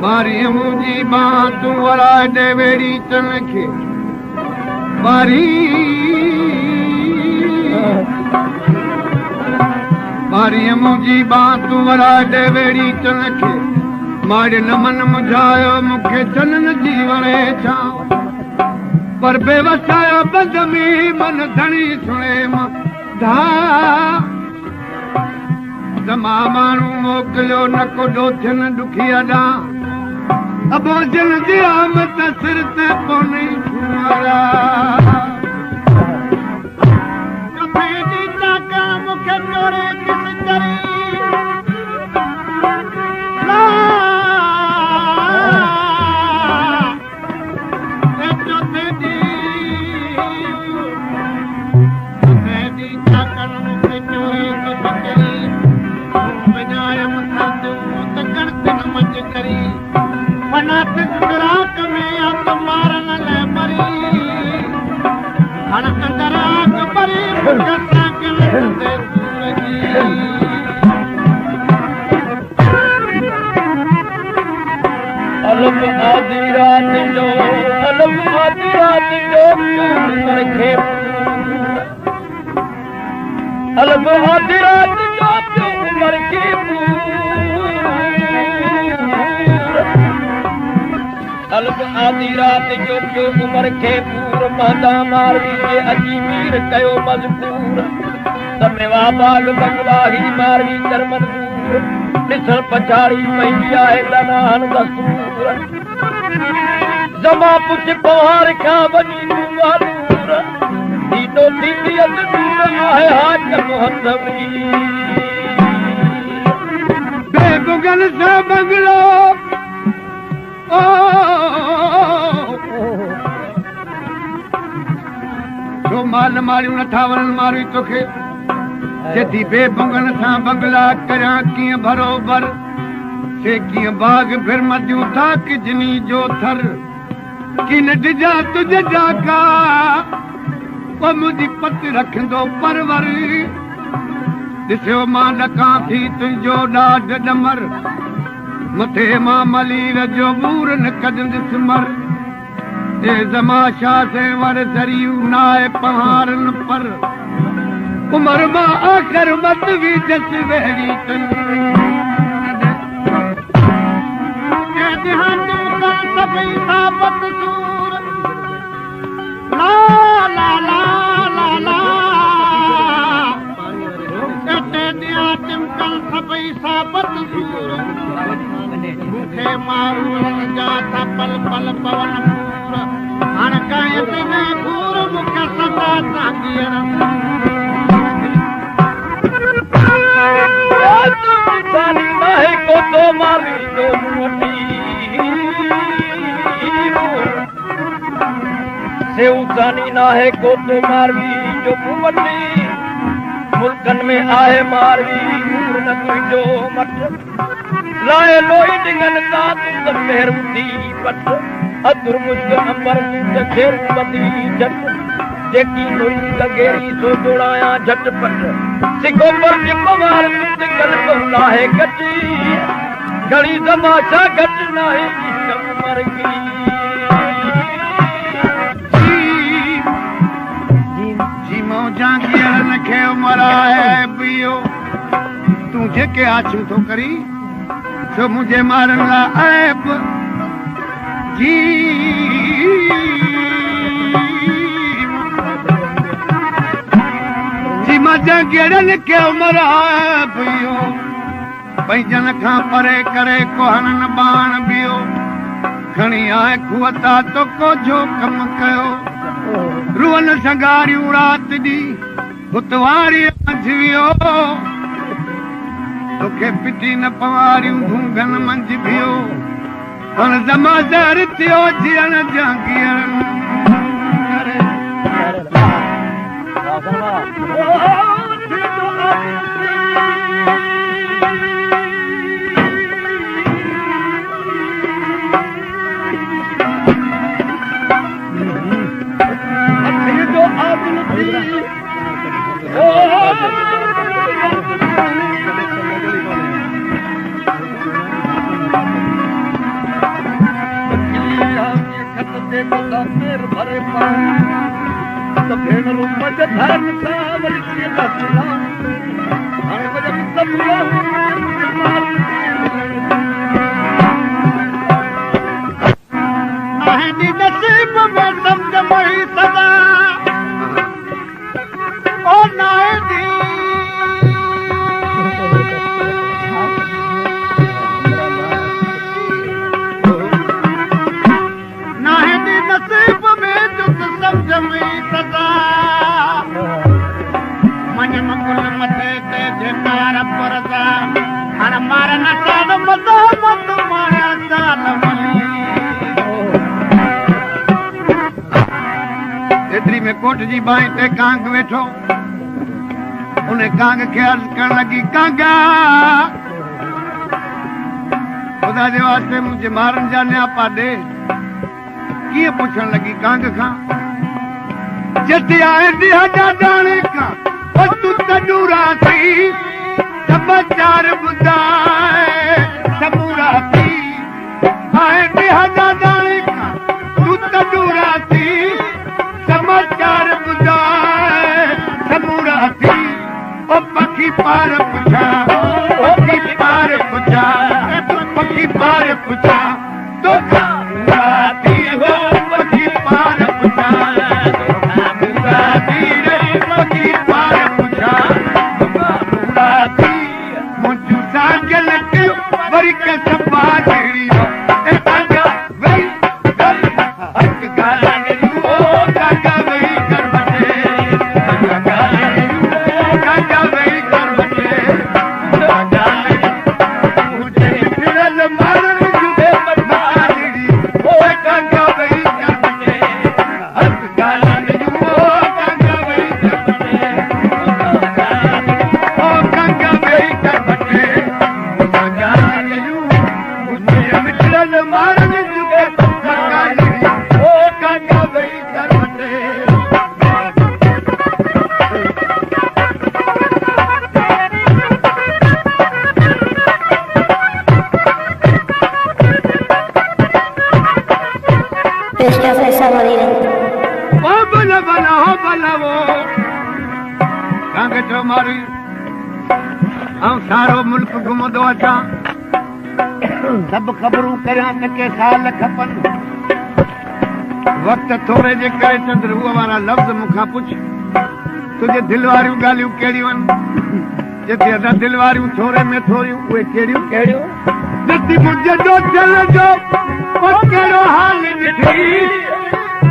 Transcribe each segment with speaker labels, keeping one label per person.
Speaker 1: मारी मुंहिंजी बांह तूं वराए ॾे वेड़ी तन खे मारी मुंहिंजी बांह तूं वराए ॾे वेड़ी तन खे माड़े न मन मुझायो मूंखे चनन जी वणे छांव पर बेवसायो बंद में मन धणी सुणे धा दमा माण्हू मोकिलियो न को ॾोथियन ॾुखिया ॾांहुं अबो जन जी आमद सिर ते कोन्हे छुआरा कथे जी ताका मूंखे चोरे किस करी आधी रात जो पियो उमर खे पूर महदा मारवी जे अजीमीर कयो मजबूर तमेवा बाग बंगला ही मारवी कर मंजूर ॾिसण पछाड़ी पई आहे दनाहन दस्तूर जमा पुछ पहाड़ खां वञी तूं वालूर दीदो थींदी दूर आहे हाकम हंधवी बेबुगल से बंगलो जो माल मारियूं नथा वञनि मारी तोखे जॾहिं बेबुगन सां बंगला करियां कीअं बरोबर से कीअं बाग फिरमदियूं था किजनी जो थर की न डिजा तुझे जाका वो मुंहिंजी पत रखंदो परवर ॾिसियो मां ॾकां थी तुंहिंजो ॾाढ ॾमर मथे मां मलीर जो बूर न कढंदुसि मर ए ज़माशा से वर सरियूं नाए पहाड़न पर उमर मां आख़िर मत भी जस वेड़ी तन के ध्यान का सभई साबत सूर ला ला ला ला ला के दिया तिमकल सभई साबत सूर मुखे मारू जा था पल पल पवन पूर हण कायत में पूर मुखे सदा सांगियर सानी नाहे को तो मारी जो मोटी से उसानी नाहे को तो मारवी जो मोटी मुल्कन में आहे मारवी न तुझो मट लाए लोई डिंगन ता तुम मेहर दी पट अदुर मुझ अंबर की खेर बदी जट जेकी लोई लगेरी सो जोड़ाया झटपट सिको पर जिम्मेवार तुझ कल बोला है गटी घड़ी तमाशा घट नाहे इश्क मर गई जी मौजा किया न खे मरा है पियो तू जेके आछू तो करी तो मुझे मारन ला ऐप जी मजा गेड़न के मरा पियो पंहिंजन खां परे करे कोहनन बाण बियो खणी आए खुअता तो को जो कम कयो रुअन संगारियूं रात दी बुतवारी मंझवियो तोखे पिटी न पवारियूं भूंगन मंझ बियो पण ज़मादार थियो जियण जांगियन दा मेर भरे पाए तो भेण रूप जे धर्म सा वरी कीअं दसला हाणे वजह सब आहनी नसीब में समझ मई सदा ओ नाए दी नसीब में जुत समझ में सदा मन मकुल मथे ते जेकार परदा हर मार न साल मदा मत माया साल मली एतरी में कोट जी बाई ते कांग वेठो उन्हें कांग खे अर्ज करण लगी कांगा खुदा जे वास्ते मुझे मारन जा न्यापा दे कीअं पुछण लगी कांग खां जति आहे दिहाजा ॼाणे खां तूं त डूरा थी समाचार ॿुधाए समूरा थी आहे दिहाजा ॼाणे खां तूं त डूरा थी समाचार ॿुधाए समूरा थी ओ पखी पार पुछा पखी पार पुछा पखी पार पुछा तो सारो मुल्क घुमंदो अचां सभु ख़बरूं करियां त के साल खपनि वक़्त थोरे जे करे चंद्र उहे वारा लफ़्ज़ मूंखां पुछ तुंहिंजे दिलि वारियूं ॻाल्हियूं कहिड़ियूं आहिनि जिते अदा दिलि वारियूं थोरे में थोरियूं उहे कहिड़ियूं कहिड़ियूं ॾिसी मुंहिंजे जो दिल जो कहिड़ो हाल ॾिठी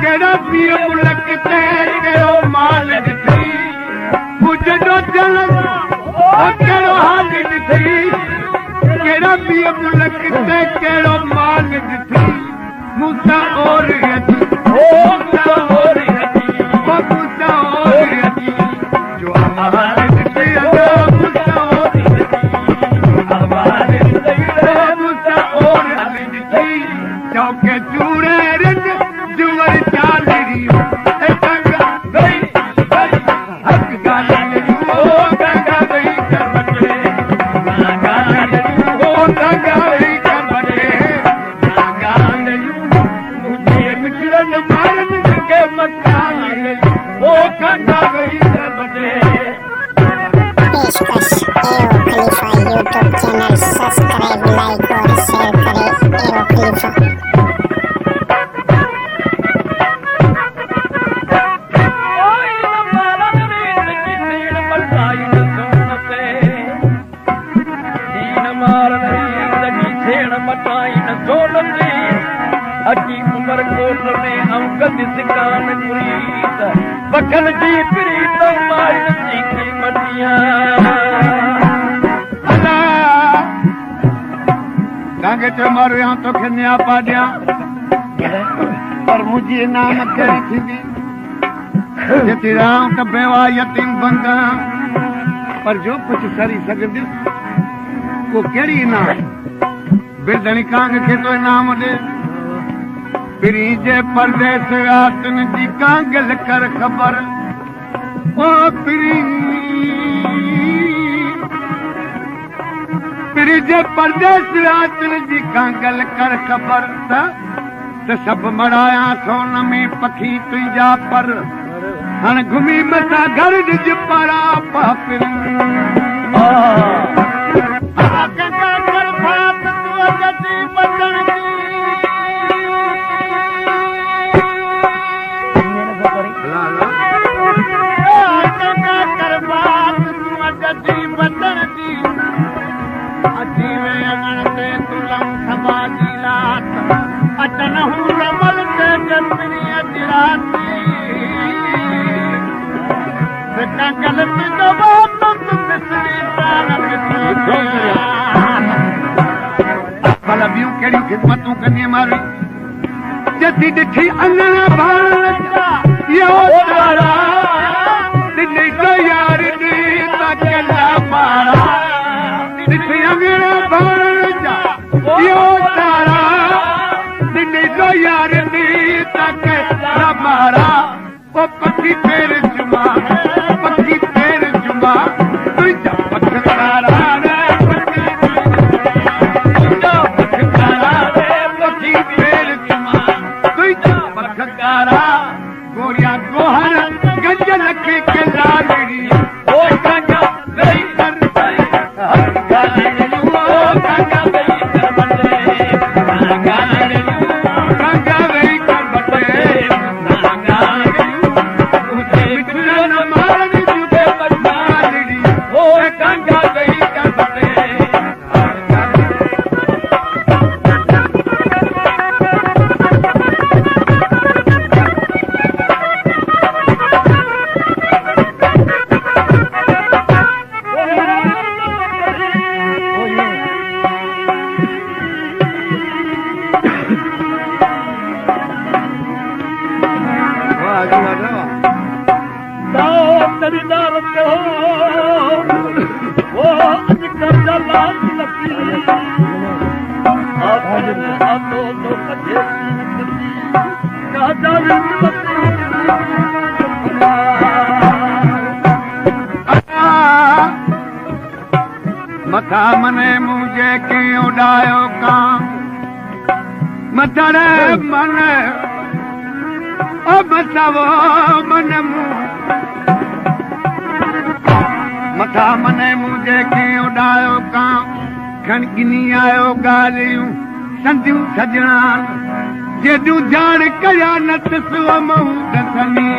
Speaker 1: कहिड़ा पीउ मुल्क ते कहिड़ो माल ॾिठी मुंहिंजे जो दिल कहिड़ो हाल ॾिठी कहिड़ा पीउ मुल्क ते कहिड़ो माल ॾिठी मूंसां और चौके चूड़े रंग जुवर चालरी मारो यहाँ तो न्या पा दिया पर मुझे नाम करी थी जति राम त बेवा यतीम बंगा पर जो कुछ करी सकंदी को केड़ी नाम बिरदणी कांग के तो नाम दे पिरी जे परदेस आतन जी कांगल कर खबर ओ पिरी जे परदेस आतन जी कांगल कर खबर था त सभु मड़ाया सोन में पखी तुंहिंजा पर हाणे घुमी मथां घर ॾिज पारा पापिर भला ॿियूं कहिड़ियूं ख़िदमतूं कंदी मारी जॾहिं ॾिठी अङण भाण यार ॾिठी अङण भाण यार मारा ओ पखी पेर जुमा पखी पेर जुमा तुंहिंजा पखकारा गोरिया गोहर गंज लखे के लालड़ी ओ गंगा वही कर गंगा वही कर बटे गंगा वही कर बटे उसे मिठन मारनी जुबे बदमालड़ी ओ गंगा वही कर बटे मथा मने मुझे के उड़ायो कां मथड़े मन अब सवो मन मथा मने मुझे के उड़ायो कां खन गिनी आयो गालियूं संधियूं सजना जेॾूं जान कया न तसो महू दसनी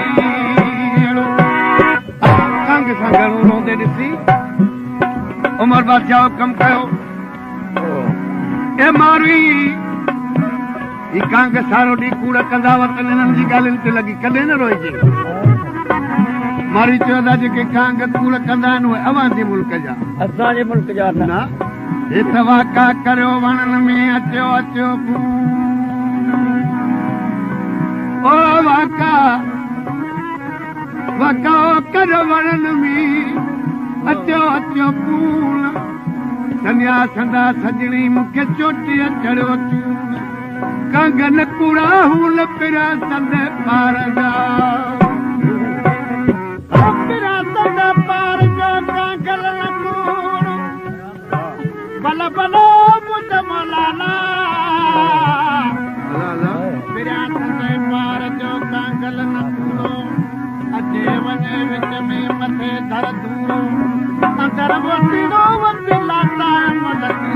Speaker 1: कंग सां घणो रोंदे ॾिसी उमर बादशाह हुकम कयो ए मारवी ही कांग सारो ॾींहुं कूड़ कंदा वतन हिननि जी ॻाल्हियुनि ते लॻी कॾहिं न रोइजे मारवी चयो था जेके कांग कूड़ कंदा आहिनि उहे अवांजी मुल्क जा असांजे मुल्क जा न हित वाका करियो वणनि में अचो अचो ओ वाका वाका करियो वणनि में अचो अचो पून संया संदा सजणी मूंखे चोटीअ चढ़ियो चून कंग न कूड़ा हूल पिरा संद पार जा पिरा संद पार जा कांगल न कूड़ बल बलो मुझ मौलाना पिरा संद पार जो कांगल न कूड़ो अचे वञे विच में मथे धर दूरो अंदर वसीलो वसी लाता मलकी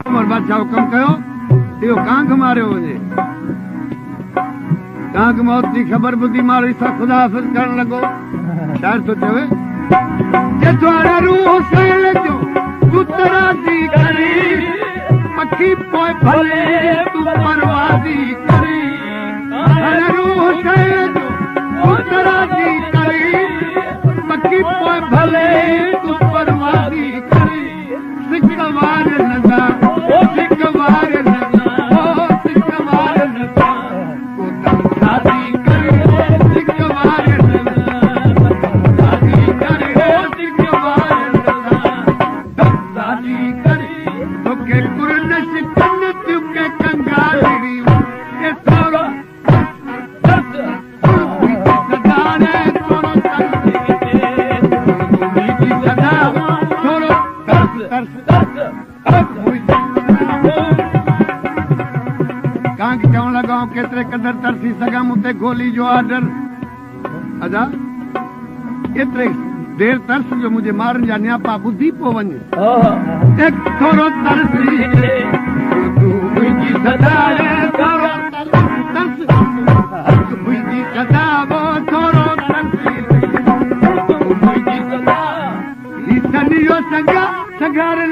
Speaker 1: उमर बादशाह हुकम कयो इहो कांग मारियो वञे कांग मौत जी ख़बर ॿुधी माण्हू सां ख़ुदा हाफ़िज़ करण लॻो शायर थो चवे जेतवारा रूह सैल जो पुतरा दी करी पखी पोइ भले तूं परवाज़ी करी रूह सैल जो पुतरा दी करी पखी पोइ भले तूं परवाज़ी करी सिकवार नज़ा ओ सिकवार नज़ा ओ सिकवार नज़ा को दम शादी करे सिकवार नज़ा शादी करे ओ सिकवार नज़ा दम शादी करे तोखे कुरनश कन तुके कंगाली ए सारो बांग चवण लॻाऊं केतिरे क़दर तरसी सघां मूं ते गोली जो ऑर्डर अदा एतिरे देर तरस जो मुंहिंजे मारनि जा नियापा ॿुधी पोइ वञे थोरो तरसी मुंहिंजी सदाए थोरो तरस मुंहिंजी सदाबो थोरो तरसी मुंहिंजी सदा ही सॼो संगा संगार